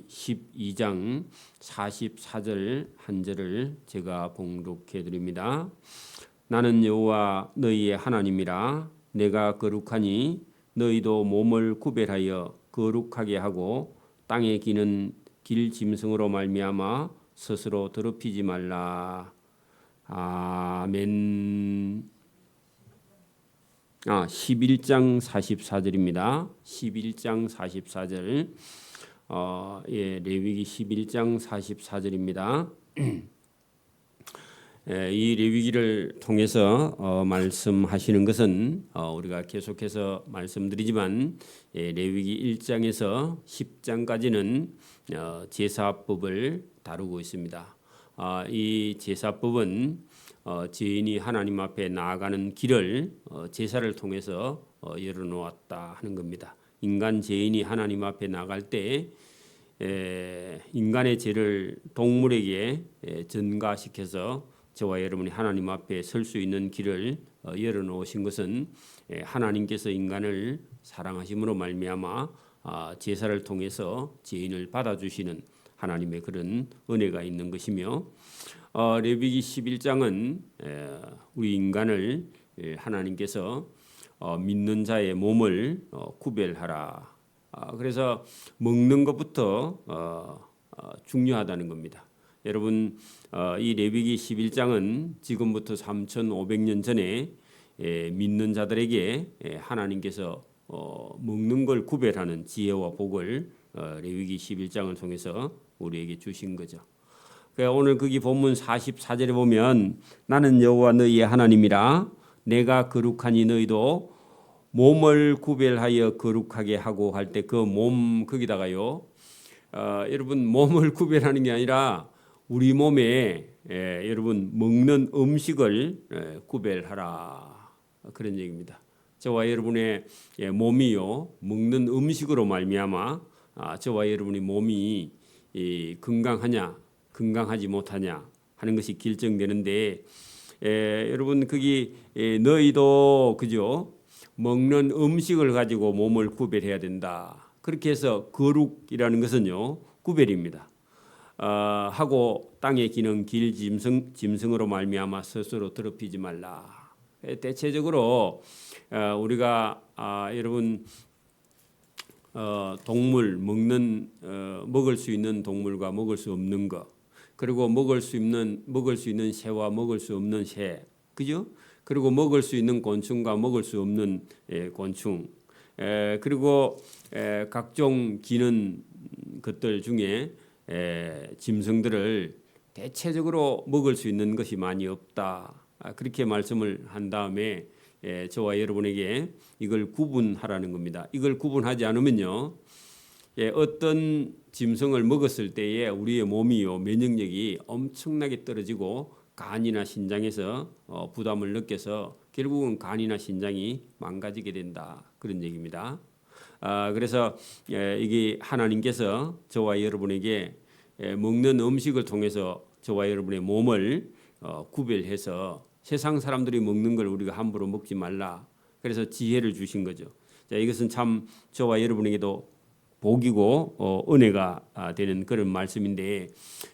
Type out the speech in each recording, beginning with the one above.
레위기 12장 44절 한 절을 제가 봉독해 드립니다. 나는 여호와 너희의 하나님이라. 내가 거룩하니 너희도 몸을 구별하여 거룩하게 하고 땅에 기는 길 짐승으로 말미암아 스스로 더럽히지 말라. 아멘. 11장 44절입니다. 11장 44절. 레위기 11장 44절입니다. 이 레위기를 통해서 말씀하시는 것은 우리가 계속해서 말씀드리지만 레위기 1장에서 10장까지는 제사법을 다루고 있습니다. 이 제사법은 죄인이 하나님 앞에 나아가는 길을 제사를 통해서 열어놓았다 하는 겁니다. 인간 죄인이 하나님 앞에 나갈 때 인간의 죄를 동물에게 전가시켜서 저와 여러분이 하나님 앞에 설 수 있는 길을 열어놓으신 것은 하나님께서 인간을 사랑하심으로 말미암아 제사를 통해서 죄인을 받아주시는 하나님의 그런 은혜가 있는 것이며, 레위기 11장은 우리 인간을 하나님께서 믿는 자의 몸을 구별하라. 그래서 먹는 것부터 중요하다는 겁니다. 여러분, 이 레위기 11장은 지금부터 3,500년 전에 믿는 자들에게 하나님께서 먹는 걸 구별하는 지혜와 복을 레위기 11장을 통해서 우리에게 주신 거죠. 오늘 거기 본문 44절에 보면 나는 여호와 너희의 하나님이라. 내가 거룩하니 너희도 몸을 구별하여 거룩하게 하고 할 때 그 몸 거기다가요. 여러분, 몸을 구별하는 게 아니라 우리 몸에 여러분 먹는 음식을 구별하라, 그런 얘기입니다. 저와 여러분의 몸이요 먹는 음식으로 말미암아 저와 여러분의 몸이 건강하냐 건강하지 못하냐 하는 것이 결정되는데, 여러분 거기 너희도 그죠? 먹는 음식을 가지고 몸을 구별해야 된다. 그렇게 해서 거룩이라는 것은요 구별입니다. 하고 땅에 기는 길 짐승으로 말미암아 스스로 더럽히지 말라. 대체적으로 우리가 여러분 동물 먹을 수 있는 동물과 먹을 수 없는 것, 그리고 먹을 수 있는 새와 먹을 수 없는 새, 그죠? 그리고 먹을 수 있는 곤충과 먹을 수 없는 곤충, 그리고 각종 기는 것들 중에 짐승들을 대체적으로 먹을 수 있는 것이 많이 없다. 그렇게 말씀을 한 다음에 저와 여러분에게 이걸 구분하라는 겁니다. 이걸 구분하지 않으면요, 어떤 짐승을 먹었을 때에 우리의 몸이요 면역력이 엄청나게 떨어지고 간이나 신장에서 부담을 느껴서 결국은 간이나 신장이 망가지게 된다, 그런 얘기입니다. 그래서 이게 하나님께서 저와 여러분에게 먹는 음식을 통해서 저와 여러분의 몸을 구별해서 세상 사람들이 먹는 걸 우리가 함부로 먹지 말라, 그래서 지혜를 주신 거죠. 자, 이것은 참 저와 여러분에게도 복이고 은혜가 되는 그런 말씀인데,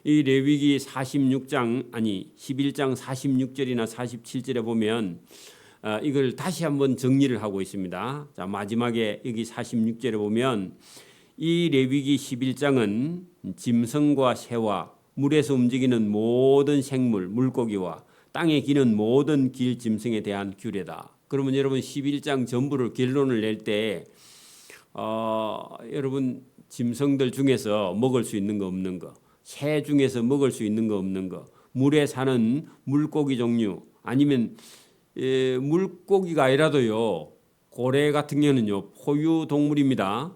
이 레위기 11장 46절이나 47절에 보면 이걸 다시 한번 정리를 하고 있습니다. 자, 마지막에 여기 46절에 보면 이 레위기 11장은 짐승과 새와 물에서 움직이는 모든 생물, 물고기와 땅에 기는 모든 길 짐승에 대한 규례다. 그러면 여러분 11장 전부를 결론을 낼 때 여러분 짐승들 중에서 먹을 수 있는 거 없는 거, 새 중에서 먹을 수 있는 거 없는 거, 물에 사는 물고기 종류, 아니면 물고기가 아니라도요 고래 같은 경우는요 포유 동물입니다.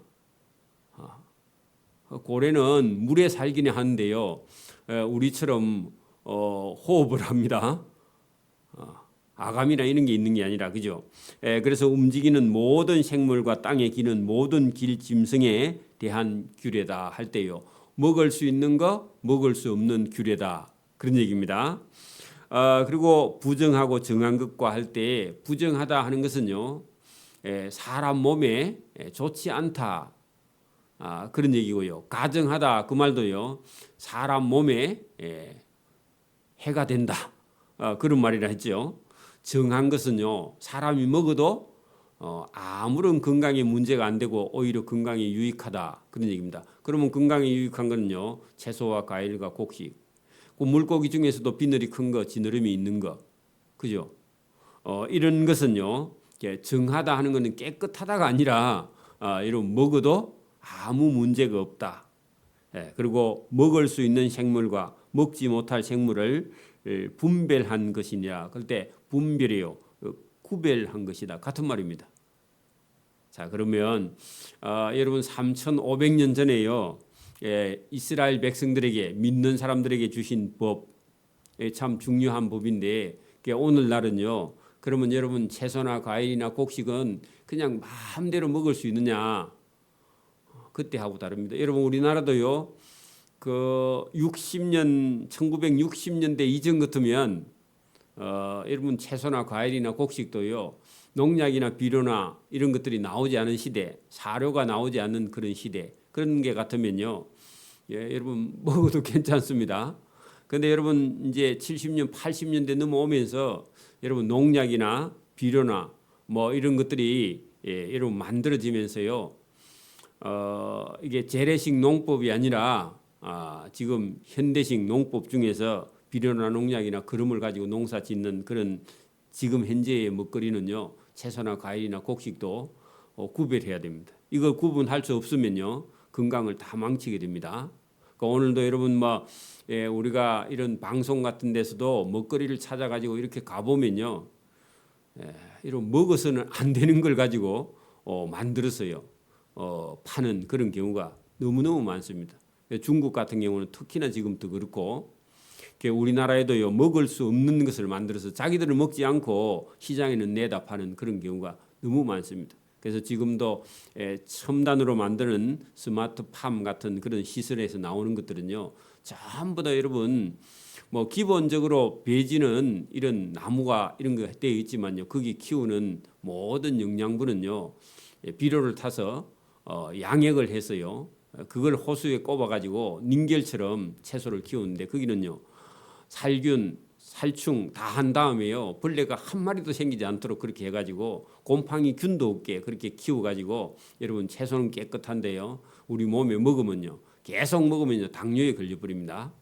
고래는 물에 살기는 하는데요 우리처럼 호흡을 합니다. 아감이나 이런 게 있는 게 아니라, 그죠? 그래서 움직이는 모든 생물과 땅에 기는 모든 길 짐승에 대한 규례다 할 때요, 먹을 수 있는 거, 먹을 수 없는 규례다, 그런 얘기입니다. 그리고 부정하고 정한 것과 할 때 부정하다 하는 것은요 사람 몸에 좋지 않다, 그런 얘기고요. 가정하다 그 말도요. 사람 몸에 해가 된다. 그런 말이라 했죠. 정한 것은요. 사람이 먹어도 아무런 건강에 문제가 안 되고 오히려 건강에 유익하다. 그런 얘기입니다. 그러면 건강에 유익한 거는요. 채소와 과일과 곡식. 그 물고기 중에서도 비늘이 큰 거, 지느러미 있는 거. 그죠? 이런 것은요. 정하다 하는 것은 깨끗하다가 아니라 이런 먹어도 아무 문제가 없다. 그리고 먹을 수 있는 생물과 먹지 못할 생물을 분별한 것이냐. 그럴 때 분별이요. 구별한 것이다. 같은 말입니다. 자, 그러면 여러분 3,500년 전에요. 이스라엘 백성들에게 믿는 사람들에게 주신 법, 참 중요한 법인데 오늘날은요. 그러면 여러분 채소나 과일이나 곡식은 그냥 마음대로 먹을 수 있느냐? 그때하고 다릅니다. 여러분 우리나라도요. 그 1960년대 이전 같으면 여러분 채소나 과일이나 곡식도요. 농약이나 비료나 이런 것들이 나오지 않은 시대, 사료가 나오지 않는 그런 시대, 그런 게 같으면요. 여러분 먹어도 괜찮습니다. 근데 여러분 이제 70년, 80년대 넘어오면서 여러분 농약이나 비료나 뭐 이런 것들이 여러분 만들어지면서요. 이게 재래식 농법이 아니라 지금 현대식 농법 중에서 비료나 농약이나 그름을 가지고 농사 짓는 그런 지금 현재의 먹거리는요. 채소나 과일이나 곡식도 구별해야 됩니다. 이걸 구분할 수 없으면요. 건강을 다 망치게 됩니다. 그러니까 오늘도 여러분 우리가 이런 방송 같은 데서도 먹거리를 찾아가지고 이렇게 가보면요. 이런 먹어서는 안 되는 걸 가지고 만들었어요. 파는 그런 경우가 너무너무 많습니다. 중국 같은 경우는 특히나 지금 더 그렇고 우리나라에도요 먹을 수 없는 것을 만들어서 자기들은 먹지 않고 시장에는 내다 파는 그런 경우가 너무 많습니다. 그래서 지금도 첨단으로 만드는 스마트팜 같은 그런 시설에서 나오는 것들은요 전부 다 여러분 뭐 기본적으로 배지는 이런 나무가 이런 거 되어 있지만요 거기 키우는 모든 영양분은요 비료를 타서 양액을 해서요 그걸 호수에 꼽아가지고 닌겔처럼 채소를 키우는데 거기는요 살균, 살충 다 한 다음에요 벌레가 한 마리도 생기지 않도록 그렇게 해가지고 곰팡이 균도 없게 그렇게 키워가지고 여러분 채소는 깨끗한데요 우리 몸에 먹으면요 계속 먹으면요 당뇨에 걸려버립니다.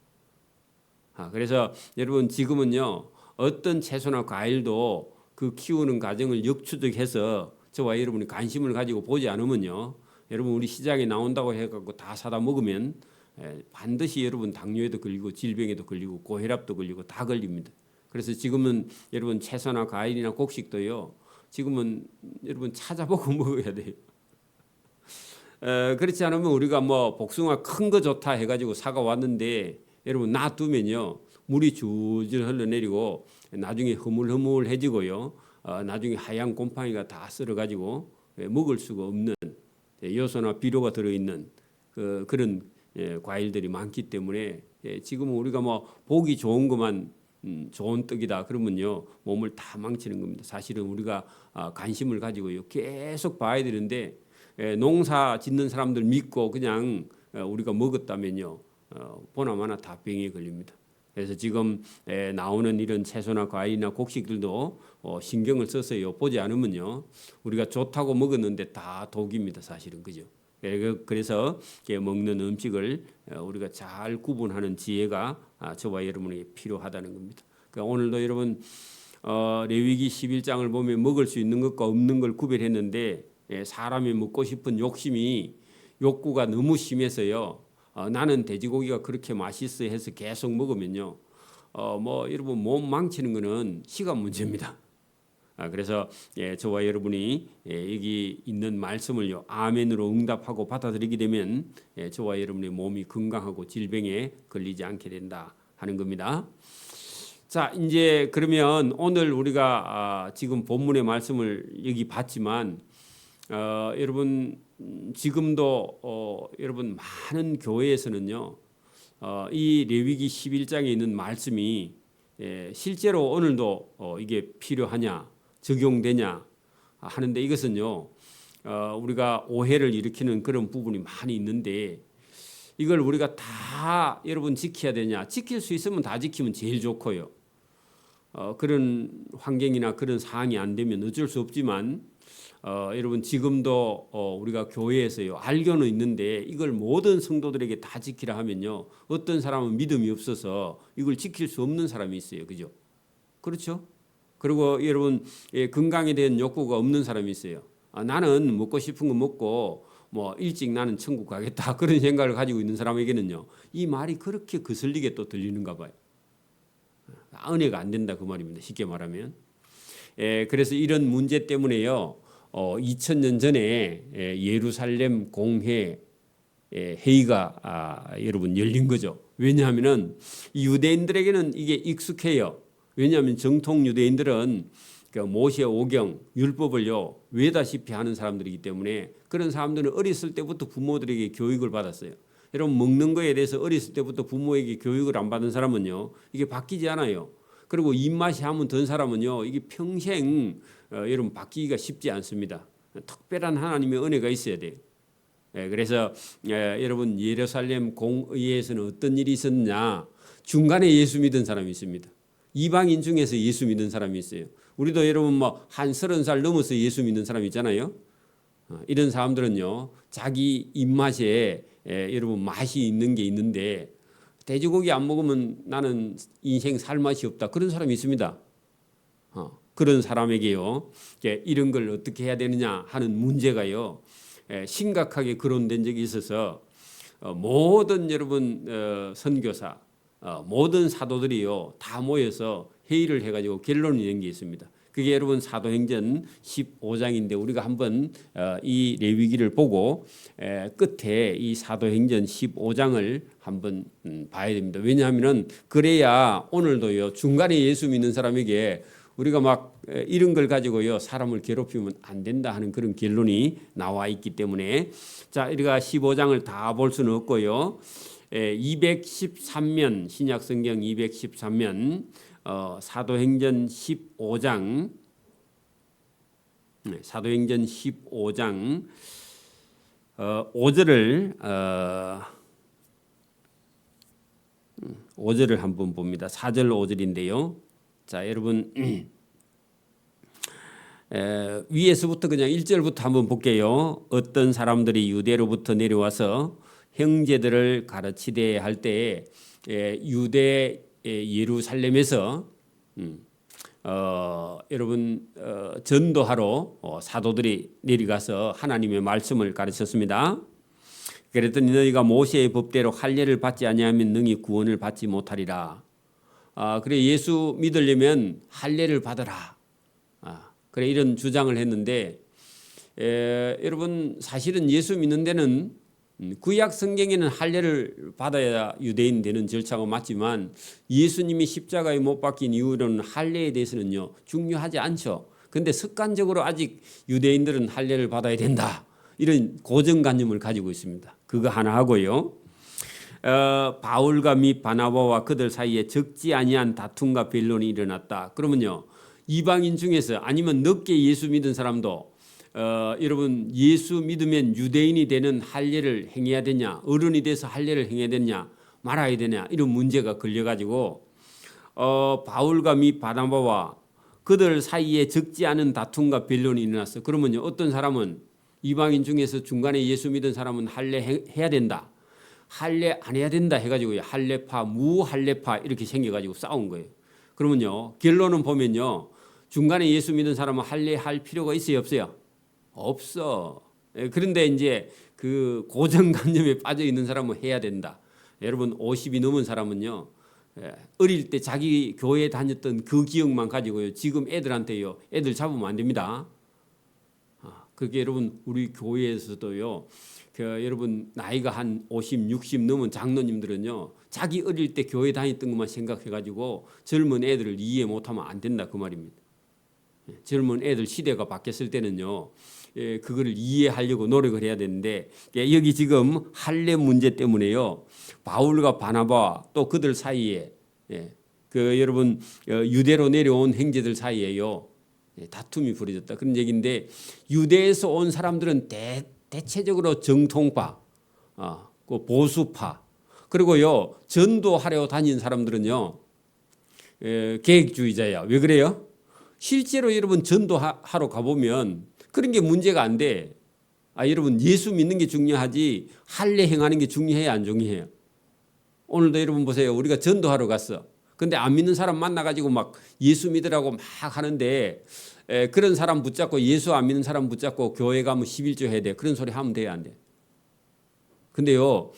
그래서 여러분 지금은요 어떤 채소나 과일도 그 키우는 과정을 역추적해서 저와 여러분이 관심을 가지고 보지 않으면요 여러분 우리 시장에 나온다고 해갖고 다 사다 먹으면 반드시 여러분 당뇨에도 걸리고 질병에도 걸리고 고혈압도 걸리고 다 걸립니다. 그래서 지금은 여러분 채소나 과일이나 곡식도요 지금은 여러분 찾아보고 먹어야 돼요. 그렇지 않으면 우리가 뭐 복숭아 큰 거 좋다 해가지고 사가 왔는데 여러분 놔두면요 물이 줄줄 흘러내리고 나중에 흐물흐물해지고요 나중에 하얀 곰팡이가 다 썰어가지고 먹을 수가 없는 요소나 비료가 들어있는 그런 과일들이 많기 때문에 지금 우리가 뭐 보기 좋은 것만 좋은 떡이다 그러면요 몸을 다 망치는 겁니다. 사실은 우리가 관심을 가지고요 계속 봐야 되는데 농사 짓는 사람들 믿고 그냥 우리가 먹었다면요 보나마나 다 병에 걸립니다. 그래서 지금 나오는 이런 채소나 과일이나 곡식들도 신경을 써서요 보지 않으면요 우리가 좋다고 먹었는데 다 독입니다. 사실은 그죠? 그래서 먹는 음식을 우리가 잘 구분하는 지혜가 저와 여러분에게 필요하다는 겁니다. 그러니까 오늘도 여러분 레위기 11장을 보면 먹을 수 있는 것과 없는 걸 구별했는데 사람이 먹고 싶은 욕구가 너무 심해서요. 나는 돼지고기가 그렇게 맛있어 해서 계속 먹으면요. 여러분 몸 망치는 거는 시간 문제입니다. 그래서 저와 여러분이 여기 있는 말씀을요 아멘으로 응답하고 받아들이게 되면 저와 여러분의 몸이 건강하고 질병에 걸리지 않게 된다 하는 겁니다. 자 이제 그러면 오늘 우리가 지금 본문의 말씀을 여기 봤지만 여러분 지금도 여러분 많은 교회에서는요 이 레위기 11장에 있는 말씀이 실제로 오늘도 이게 필요하냐 적용되냐 하는데 이것은요 우리가 오해를 일으키는 그런 부분이 많이 있는데 이걸 우리가 다 여러분 지켜야 되냐? 지킬 수 있으면 다 지키면 제일 좋고요. 그런 환경이나 그런 상황이 안 되면 어쩔 수 없지만 여러분 지금도 우리가 교회에서요 알고는 있는데 이걸 모든 성도들에게 다 지키라 하면요 어떤 사람은 믿음이 없어서 이걸 지킬 수 없는 사람이 있어요. 그죠? 그렇죠? 그리고 여러분 건강에 대한 욕구가 없는 사람이 있어요. 나는 먹고 싶은 거 먹고 뭐 일찍 나는 천국 가겠다 그런 생각을 가지고 있는 사람에게는요 이 말이 그렇게 거슬리게 또 들리는가 봐요. 은혜가 안 된다 그 말입니다. 쉽게 말하면. 그래서 이런 문제 때문에요 2000년 전에 예루살렘 공회 회의가 여러분 열린 거죠. 왜냐하면은 유대인들에게는 이게 익숙해요. 왜냐하면 정통 유대인들은 모세 오경 율법을요 외다시피 하는 사람들이기 때문에 그런 사람들은 어렸을 때부터 부모들에게 교육을 받았어요. 여러분 먹는 거에 대해서 어렸을 때부터 부모에게 교육을 안 받은 사람은요 이게 바뀌지 않아요. 그리고 입맛이 한번 든 사람은요 이게 평생 여러분 바뀌기가 쉽지 않습니다. 특별한 하나님의 은혜가 있어야 돼요. 그래서 여러분 예루살렘 공의회에서는 어떤 일이 있었냐? 중간에 예수 믿은 사람이 있습니다. 이방인 중에서 예수 믿는 사람이 있어요. 우리도 여러분 뭐 한 30살 넘어서 예수 믿는 사람 있잖아요. 이런 사람들은요 자기 입맛에 여러분 맛이 있는 게 있는데 돼지고기 안 먹으면 나는 인생 살 맛이 없다 그런 사람이 있습니다. 그런 사람에게요 이런 걸 어떻게 해야 되느냐 하는 문제가요 심각하게 거론된 적이 있어서 모든 여러분 선교사 모든 사도들이요 다 모여서 회의를 해가지고 결론을 낸 게 있습니다. 그게 여러분 사도행전 15장인데 우리가 한번 이 레위기를 보고 끝에 이 사도행전 15장을 한번 봐야 됩니다. 왜냐하면 그래야 오늘도요 중간에 예수 믿는 사람에게 우리가 막 이런 걸 가지고요 사람을 괴롭히면 안 된다 하는 그런 결론이 나와 있기 때문에 자 우리가 15장을 다 볼 수는 없고요 213면 신약성경 213면 사도행전 15장 사도행전 15장 5절을 한번 봅니다. 4절 5절인데요. 자 여러분 위에서부터 그냥 1절부터 한번 볼게요. 어떤 사람들이 유대로부터 내려와서 형제들을 가르치되 할 때에 유대 예루살렘에서 여러분 전도하러 사도들이 내려가서 하나님의 말씀을 가르쳤습니다. 그랬더니 너희가 모세의 법대로 할례를 받지 아니하면 능히 구원을 받지 못하리라. 그래 예수 믿으려면 할례를 받아라. 그래 이런 주장을 했는데 여러분 사실은 예수 믿는 데는 구약 성경에는 할례를 받아야 유대인 되는 절차가 맞지만 예수님이 십자가에 못 박힌 이후로는 할례에 대해서는요 중요하지 않죠. 그런데 습관적으로 아직 유대인들은 할례를 받아야 된다 이런 고정관념을 가지고 있습니다. 그거 하나 하고요. 바울과 및 바나바와 그들 사이에 적지 아니한 다툼과 변론이 일어났다. 그러면요 이방인 중에서 아니면 늦게 예수 믿은 사람도 여러분 예수 믿으면 유대인이 되는 할례를 행해야 되냐 어른이 돼서 할례를 행해야 되냐 말아야 되냐 이런 문제가 걸려가지고 바울과 및 바나바와 그들 사이에 적지 않은 다툼과 변론이 일어났어. 그러면요 어떤 사람은 이방인 중에서 중간에 예수 믿은 사람은 할례 해야 된다 할례 안 해야 된다 해가지고 할례파 무할례파 이렇게 생겨가지고 싸운 거예요. 그러면요 결론은 보면요 중간에 예수 믿은 사람은 할례할 필요가 있어요 없어요? 없어. 그런데 이제 그 고정관념에 빠져 있는 사람은 해야 된다. 여러분 50이 넘은 사람은요 어릴 때 자기 교회에 다녔던 그 기억만 가지고요 지금 애들한테요 애들 잡으면 안 됩니다. 그게 여러분 우리 교회에서도요 여러분 나이가 한 50, 60 넘은 장로님들은요 자기 어릴 때 교회 다녔던 것만 생각해가지고 젊은 애들을 이해 못하면 안 된다 그 말입니다. 젊은 애들 시대가 바뀌었을 때는요 그거를 이해하려고 노력을 해야 되는데 여기 지금 할례 문제 때문에요 바울과 바나바 또 그들 사이에 그 여러분 유대로 내려온 형제들 사이에요 다툼이 벌어졌다 그런 얘기인데 유대에서 온 사람들은 대체적으로 정통파, 그 보수파 그리고요 전도하려 다닌 사람들은요 계획주의자야. 왜 그래요? 실제로 여러분 전도하러 가보면 그런 게 문제가 안 돼. 여러분 예수 믿는 게 중요하지 할례 행하는 게 중요해요 안 중요해요? 오늘도 여러분 보세요. 우리가 전도하러 갔어. 근데 안 믿는 사람 만나가지고 막 예수 믿으라고 막 하는데 그런 사람 붙잡고 예수 안 믿는 사람 붙잡고 교회 가면 11조 해야 돼. 그런 소리 하면 돼요 안 돼? 근데요,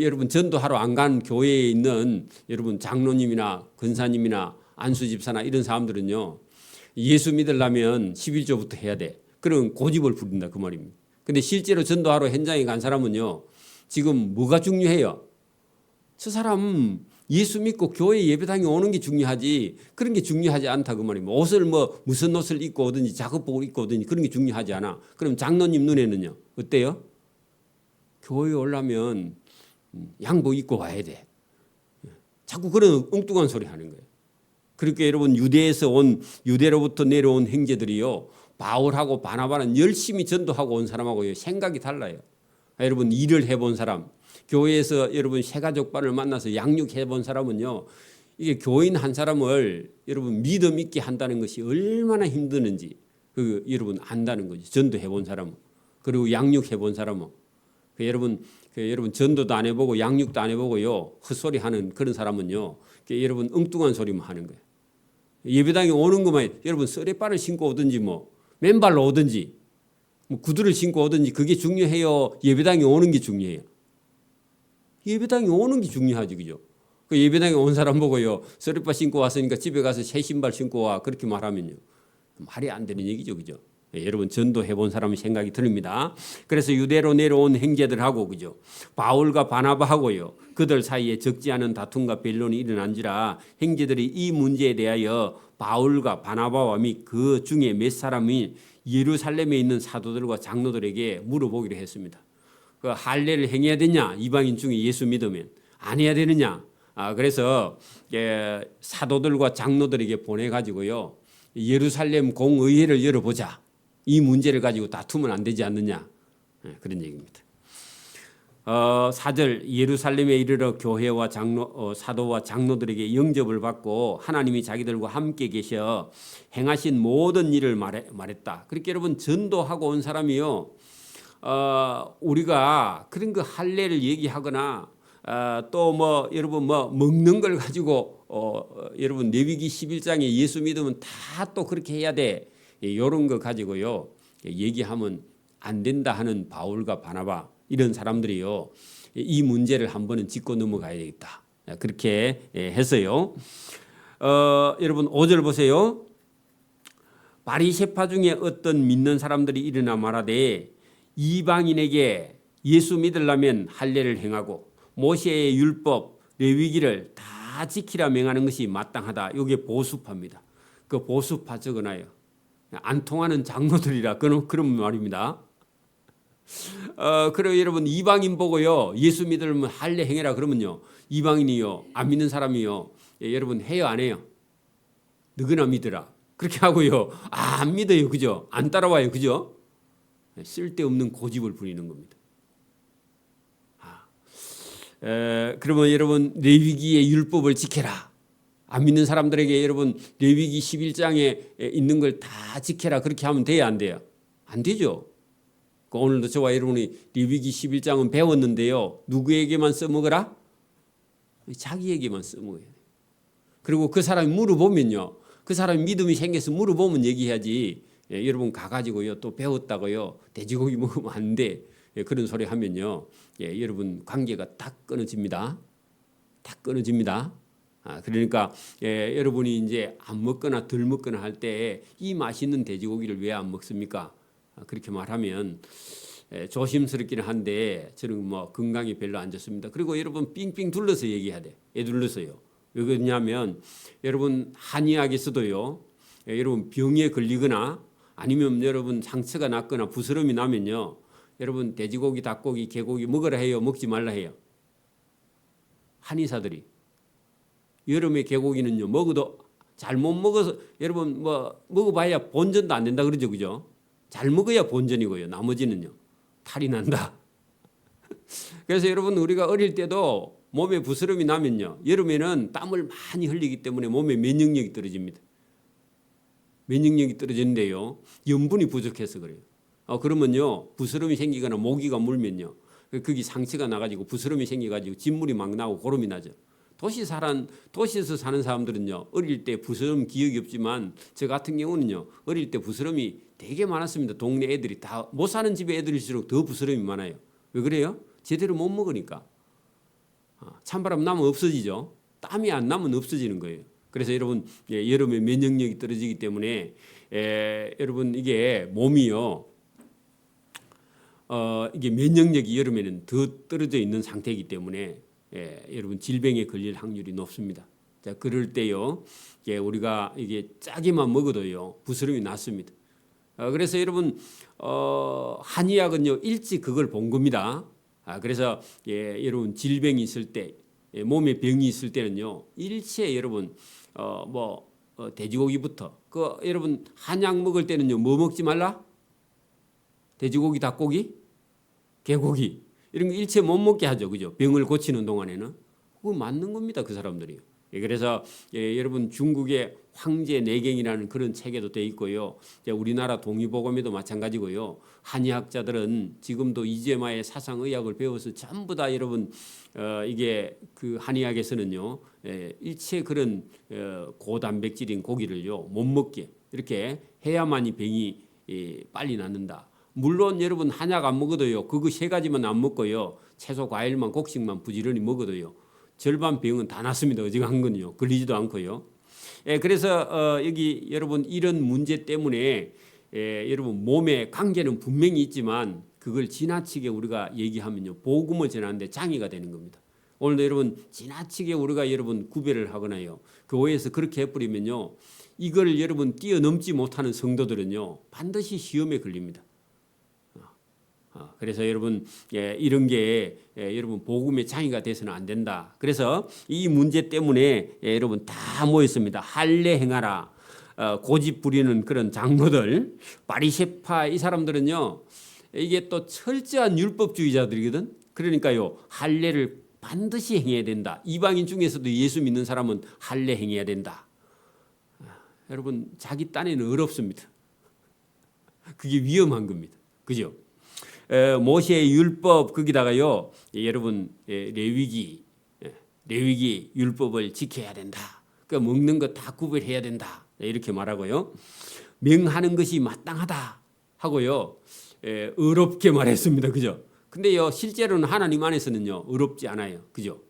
여러분 전도하러 안 간 교회에 있는 여러분 장로님이나 권사님이나 안수집사나 이런 사람들은요, 예수 믿으려면 11조부터 해야 돼. 그런 고집을 부린다 그 말입니다. 근데 실제로 전도하러 현장에 간 사람은요, 지금 뭐가 중요해요? 저 사람 예수 믿고 교회 예배당에 오는 게 중요하지 그런 게 중요하지 않다 그 말입니다. 옷을 무슨 옷을 입고 오든지 작업복을 입고 오든지 그런 게 중요하지 않아. 그럼 장로님 눈에는요, 어때요? 교회에 오려면 양복 입고 와야 돼. 자꾸 그런 엉뚱한 소리 하는 거예요. 그러니까 여러분 유대로부터 내려온 형제들이요. 바울하고 바나바는 열심히 전도하고 온 사람하고 생각이 달라요. 여러분 일을 해본 사람, 교회에서 여러분 새가족반을 만나서 양육해본 사람은요. 이게 교인 한 사람을 여러분 믿음 있게 한다는 것이 얼마나 힘드는지 여러분 안다는 거죠. 전도해본 사람은. 그리고 양육해본 사람은. 여러분 전도도 안 해보고 양육도 안 해보고요 헛소리 하는 그런 사람은요 여러분 엉뚱한 소리만 하는 거예요. 예배당에 오는 것만 여러분 쓰레빠를 신고 오든지 맨발로 오든지 구두를 신고 오든지 그게 중요해요? 예배당에 오는 게 중요해요? 예배당에 오는 게 중요하지 그죠? 그 예배당에 온 사람 보고요 쓰레빠 신고 왔으니까 집에 가서 새 신발 신고 와 그렇게 말하면요 말이 안 되는 얘기죠 그죠? 여러분 전도해 본 사람의 생각이 듭니다. 그래서 유대로 내려온 형제들하고 그죠? 바울과 바나바하고요. 그들 사이에 적지 않은 다툼과 변론이 일어난지라 형제들이 이 문제에 대하여 바울과 바나바와 및 그 중에 몇 사람이 예루살렘에 있는 사도들과 장로들에게 물어보기로 했습니다. 그 할례를 행해야 되냐? 이방인 중에 예수 믿으면 안 해야 되느냐? 그래서 사도들과 장로들에게 보내가지고요. 예루살렘 공의회를 열어보자. 이 문제를 가지고 다투면 안 되지 않느냐 그런 얘기입니다. 4절 예루살렘에 이르러 교회와 사도와 장로들에게 영접을 받고 하나님이 자기들과 함께 계셔 행하신 모든 일을 말했다. 그렇게 여러분 전도하고 온 사람이요 우리가 그런 그 할례를 얘기하거나 또 여러분 먹는 걸 가지고 여러분 레위기 11장에 예수 믿으면 다 또 그렇게 해야 돼. 이런 거 가지고요 얘기하면 안 된다 하는 바울과 바나바 이런 사람들이요 이 문제를 한 번은 짚고 넘어가야 되겠다 그렇게 해서요 여러분 5절 보세요. 바리새파 중에 어떤 믿는 사람들이 일어나 말하되 이방인에게 예수 믿으려면 할례를 행하고 모세의 율법 레위기를 다 지키라 명하는 것이 마땅하다. 이게 보수파입니다. 그 보수파 적어놔요. 안 통하는 장로들이라 그런 말입니다. 그리고 여러분 이방인 보고요 예수 믿으면 할례 행해라 그러면요 이방인이요 안 믿는 사람이요 여러분 해요 안 해요? 너그나 믿으라 그렇게 하고요 안 믿어요 그죠? 안 따라와요 그죠? 쓸데없는 고집을 부리는 겁니다. 그러면 여러분 레위기의 율법을 지켜라. 안 믿는 사람들에게 여러분 레위기 11장에 있는 걸 다 지켜라 그렇게 하면 돼요 안 돼요? 안 되죠. 오늘도 저와 여러분이 레위기 11장은 배웠는데요. 누구에게만 써먹어라? 자기에게만 써먹어야 돼요. 그리고 그 사람이 물어보면요. 그 사람이 믿음이 생겨서 물어보면 얘기해야지. 여러분 가가지고요 또 배웠다고요 돼지고기 먹으면 안 돼. 그런 소리 하면요. 여러분 관계가 딱 끊어집니다. 딱 끊어집니다. 그러니까 여러분이 이제 안 먹거나 덜 먹거나 할 때 이 맛있는 돼지고기를 왜 안 먹습니까? 그렇게 말하면 조심스럽기는 한데 저는 건강에 별로 안 좋습니다. 그리고 여러분 삥삥 둘러서 얘기해야 돼. 둘러서요. 왜 그러냐면 여러분 한의학에서도요. 여러분 병에 걸리거나 아니면 여러분 상처가 났거나 부스럼이 나면요. 여러분 돼지고기, 닭고기, 개고기 먹으라 해요? 먹지 말라 해요? 한의사들이. 여름에 개고기는요 먹어도 잘못 먹어서 여러분 뭐 먹어봐야 본전도 안 된다 그러죠, 그죠? 잘 먹어야 본전이고요. 나머지는요 탈이 난다. 그래서 여러분 우리가 어릴 때도 몸에 부스럼이 나면요 여름에는 땀을 많이 흘리기 때문에 몸에 면역력이 떨어집니다. 면역력이 떨어지는데요 염분이 부족해서 그래요. 그러면요 부스럼이 생기거나 모기가 물면요 거기 상처가 나가지고 부스럼이 생겨가지고 진물이 막 나고 고름이 나죠. 도시에서 사는 사람들은요 어릴 때 부스럼 기억이 없지만 저 같은 경우는요 어릴 때 부스럼이 되게 많았습니다. 동네 애들이 다 못 사는 집의 애들일수록 더 부스럼이 많아요. 왜 그래요? 제대로 못 먹으니까. 찬바람 나면 없어지죠. 땀이 안 나면 없어지는 거예요. 그래서 여러분 여름에 면역력이 떨어지기 때문에 여러분 이게 몸이요 이게 면역력이 여름에는 더 떨어져 있는 상태이기 때문에 여러분 질병에 걸릴 확률이 높습니다. 자, 그럴 때요 우리가 이게 짜게만 먹어도요 부스럼이 났습니다. 그래서 여러분 한의학은요 일찍 그걸 본 겁니다. 그래서 여러분 질병이 있을 때 몸에 병이 있을 때는요 일체 여러분 돼지고기부터 여러분 한약 먹을 때는요 뭐 먹지 말라? 돼지고기, 닭고기, 개고기 이런 거 일체 못 먹게 하죠, 그죠? 병을 고치는 동안에는 그거 맞는 겁니다, 그 사람들이. 그래서 여러분 중국의 황제 내경이라는 그런 책에도 돼 있고요. 우리나라 동의보감에도 마찬가지고요. 한의학자들은 지금도 이재마의 사상의학을 배워서 전부 다 여러분 이게 그 한의학에서는요 일체 그런 고단백질인 고기를요 못 먹게 이렇게 해야만이 병이 빨리 낫는다. 물론 여러분 한약 안 먹어도요 그거 세 가지만 안 먹고요 채소 과일만 곡식만 부지런히 먹어도요 절반 병은 다 낫습니다. 어지간한 건요 걸리지도 않고요. 그래서 여기 여러분 이런 문제 때문에 여러분 몸에 관계는 분명히 있지만 그걸 지나치게 우리가 얘기하면요 복음을 전하는데 장애가 되는 겁니다. 오늘도 여러분 지나치게 우리가 여러분 구별을 하거나요 교회에서 그렇게 해버리면요 이걸 여러분 뛰어넘지 못하는 성도들은요 반드시 시험에 걸립니다. 그래서 여러분 이런 게 여러분 복음의 장애가 돼서는 안 된다. 그래서 이 문제 때문에 여러분 다 모였습니다. 할례 행하라. 고집 부리는 그런 장로들 바리새파 이 사람들은요 이게 또 철저한 율법주의자들이거든. 그러니까요 할례를 반드시 행해야 된다. 이방인 중에서도 예수 믿는 사람은 할례 행해야 된다. 여러분 자기 딴에는 어렵습니다. 그게 위험한 겁니다. 그죠? 모세의 율법 거기다가요 여러분 레위기 율법을 지켜야 된다. 그러니까 먹는 거 다 구별해야 된다. 이렇게 말하고요. 명하는 것이 마땅하다 하고요. 어렵게 말했습니다. 그죠? 근데요 실제로는 하나님 안에서는요 어렵지 않아요. 그죠?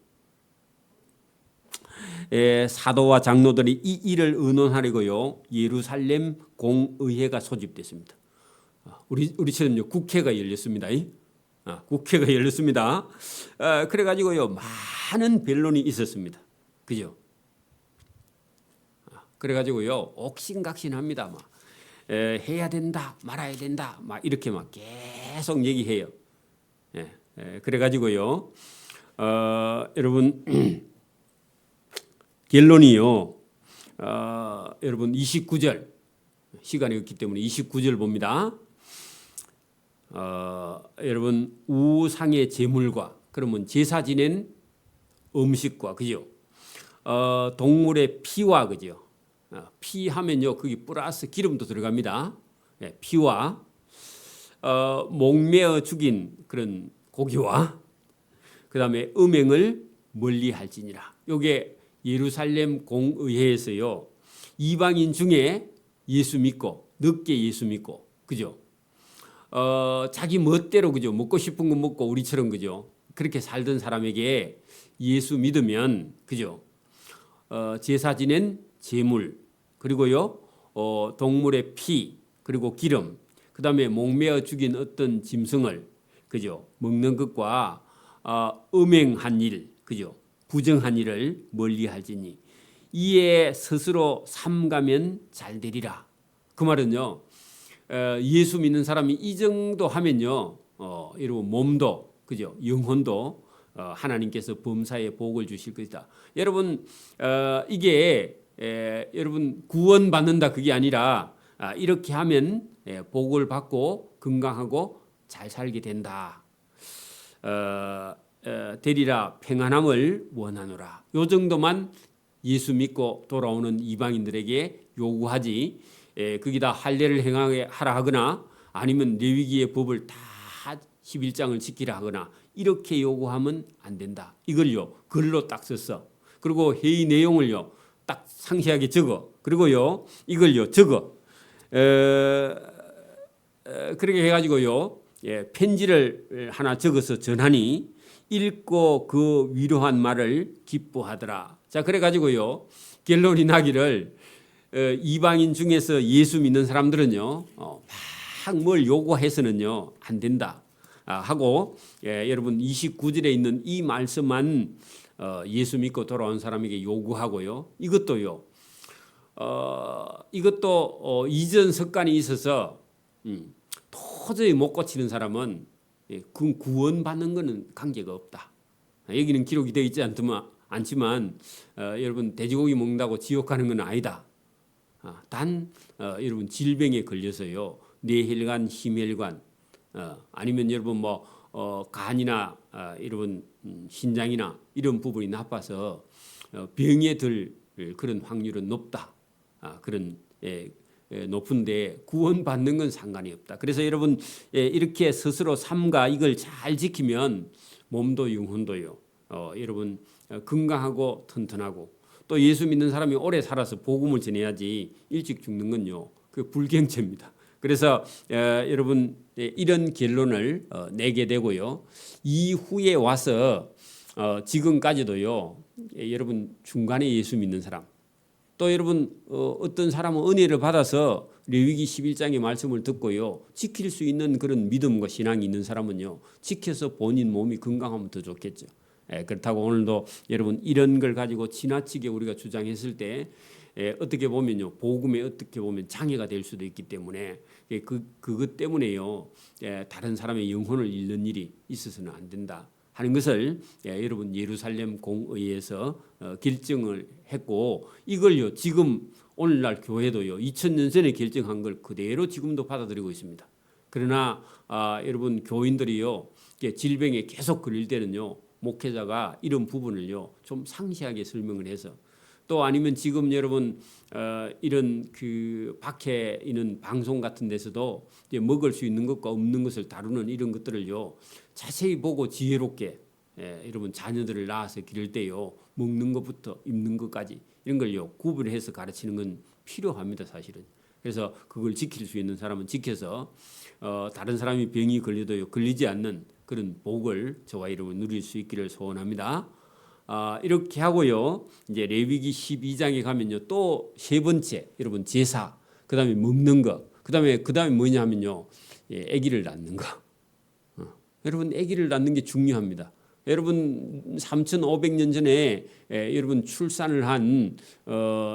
사도와 장로들이 이 일을 의논하려고요 예루살렘 공의회가 소집됐습니다. 우리처럼요 국회가 열렸습니다. 국회가 열렸습니다. 그래가지고요 많은 변론이 있었습니다. 그죠? 그래가지고요 옥신각신합니다. 막 해야 된다, 말아야 된다, 막 이렇게 막 계속 얘기해요. 그래가지고요 여러분 결론이요 여러분 29절 시간이 없기 때문에 29절 봅니다. 여러분 우상의 제물과 그러면 제사 지낸 음식과 그죠? 동물의 피와 그죠? 피 하면요 거기 플러스 기름도 들어갑니다. 피와 목매어 죽인 그런 고기와 그다음에 음행을 멀리할지니라. 요게 예루살렘 공의회에서요 이방인 중에 예수 믿고 늦게 예수 믿고 그죠? 자기 멋대로 그죠? 먹고 싶은 거 먹고 우리처럼 그죠? 그렇게 살던 사람에게 예수 믿으면 그죠? 제사 지낸 제물 그리고요 동물의 피 그리고 기름 그다음에 목매어 죽인 어떤 짐승을 그죠? 먹는 것과 음행한 일 그죠? 부정한 일을 멀리할지니 이에 스스로 삼가면 잘 되리라. 그 말은요 예수 믿는 사람이 이 정도 하면요 여러분 몸도 그죠? 영혼도 하나님께서 범사에 복을 주실 것이다. 여러분 이게 여러분 구원받는다 그게 아니라 이렇게 하면 복을 받고 건강하고 잘 살게 된다. 되리라 평안함을 원하노라. 요 정도만 예수 믿고 돌아오는 이방인들에게 요구하지. 거기다 할례를 행하게 하라 하거나 아니면 레위기의 법을 다 11장을 지키라 하거나 이렇게 요구하면 안 된다. 이걸요 글로 딱 썼어. 그리고 회의 내용을요 딱 상세하게 적어. 그리고요 이걸요 적어. 그렇게 해가지고요 편지를 하나 적어서 전하니 읽고 그 위로한 말을 기뻐하더라. 자 그래가지고요 결론이 나기를 이방인 중에서 예수 믿는 사람들은요 막 뭘 요구해서는요 안 된다 하고 여러분 29절에 있는 이 말씀만 예수 믿고 돌아온 사람에게 요구하고요. 이것도요. 이것도 이전 습관이 있어서 도저히 못 고치는 사람은 그 구원받는 것은 관계가 없다. 여기는 기록이 되어 있지 않지만 여러분 돼지고기 먹는다고 지옥 가는 건 아니다. 단 여러분 질병에 걸려서요 뇌혈관, 심혈관 아니면 여러분 뭐 간이나 여러분 신장이나 이런 부분이 나빠서 병에 들 그런 확률은 높다. 그런 높은데 구원받는 건 상관이 없다. 그래서 여러분 이렇게 스스로 삼가 이걸 잘 지키면 몸도 영혼도요. 여러분 건강하고 튼튼하고 또 예수 믿는 사람이 오래 살아서 복음을 전해야지 일찍 죽는 건요. 그 불경죄입니다. 그래서 여러분 이런 결론을 내게 되고요. 이후에 와서 지금까지도요. 여러분 중간에 예수 믿는 사람 또 여러분 어떤 사람은 은혜를 받아서 레위기 11장의 말씀을 듣고요. 지킬 수 있는 그런 믿음과 신앙이 있는 사람은요. 지켜서 본인 몸이 건강하면 더 좋겠죠. 그렇다고 오늘도 여러분 이런 걸 가지고 지나치게 우리가 주장했을 때 어떻게 보면요. 복음에 어떻게 보면 장애가 될 수도 있기 때문에 그것 때문에요. 다른 사람의 영혼을 잃는 일이 있어서는 안 된다 하는 것을 여러분 예루살렘 공의회에서 결정을 했고 이걸요. 지금 오늘날 교회도요. 2000년 전에 결정한 걸 그대로 지금도 받아들이고 있습니다. 그러나 여러분 교인들이요. 질병에 계속 걸릴 때는요. 목회자가 이런 부분을요. 좀 상세하게 설명을 해서 또 아니면 지금 여러분 이런 그 밖에 있는 방송 같은 데서도 이제 먹을 수 있는 것과 없는 것을 다루는 이런 것들을요 자세히 보고 지혜롭게 여러분 자녀들을 낳아서 기를 때요 먹는 것부터 입는 것까지 이런 걸요 구분해서 가르치는 건 필요합니다 사실은. 그래서 그걸 지킬 수 있는 사람은 지켜서 다른 사람이 병이 걸려도요 걸리지 않는 그런 복을 저와 여러분 누릴 수 있기를 소원합니다. 이렇게 하고요. 이제 레위기 12장에 가면요. 또 세 번째 여러분 제사, 그다음에 먹는 거, 그다음에 뭐냐면요. 아기를 낳는 거. 여러분 아기를 낳는 게 중요합니다. 여러분 3,500년 전에 여러분 출산을 한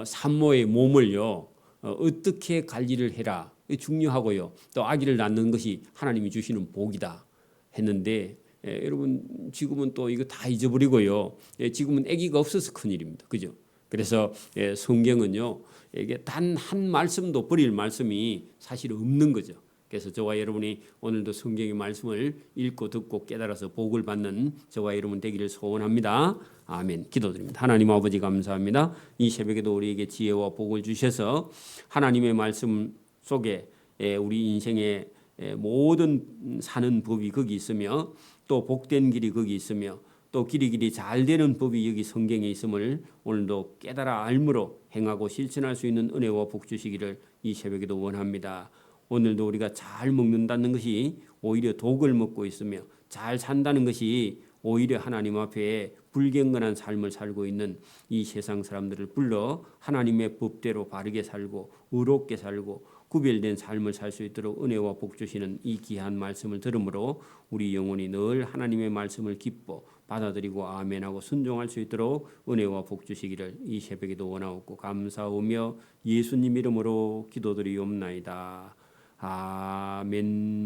산모의 몸을요. 어떻게 관리를 해라. 중요하고요. 또 아기를 낳는 것이 하나님이 주시는 복이다 했는데 여러분 지금은 또 이거 다 잊어버리고요. 지금은 아기가 없어서 큰일입니다. 그죠? 그래서 성경은요. 이게 단 한 말씀도 버릴 말씀이 사실 없는 거죠. 그래서 저와 여러분이 오늘도 성경의 말씀을 읽고 듣고 깨달아서 복을 받는 저와 여러분 되기를 소원합니다. 아멘. 기도드립니다. 하나님 아버지 감사합니다. 이 새벽에도 우리에게 지혜와 복을 주셔서 하나님의 말씀 속에 우리 인생의 모든 사는 법이 거기 있으며 또 복된 길이 거기 있으며 또 길이 잘 되는 법이 여기 성경에 있음을 오늘도 깨달아 알므로 행하고 실천할 수 있는 은혜와 복 주시기를 이 새벽에도 원합니다. 오늘도 우리가 잘 먹는다는 것이 오히려 독을 먹고 있으며 잘 산다는 것이 오히려 하나님 앞에 불경건한 삶을 살고 있는 이 세상 사람들을 불러 하나님의 법대로 바르게 살고 의롭게 살고 구별된 삶을 살 수 있도록 은혜와 복 주시는 이 귀한 말씀을 들으므로 우리 영혼이 늘 하나님의 말씀을 기뻐 받아들이고 아멘하고 순종할 수 있도록 은혜와 복 주시기를 이 새벽에도 원하옵고 감사하며 예수님 이름으로 기도드리옵나이다. 아멘.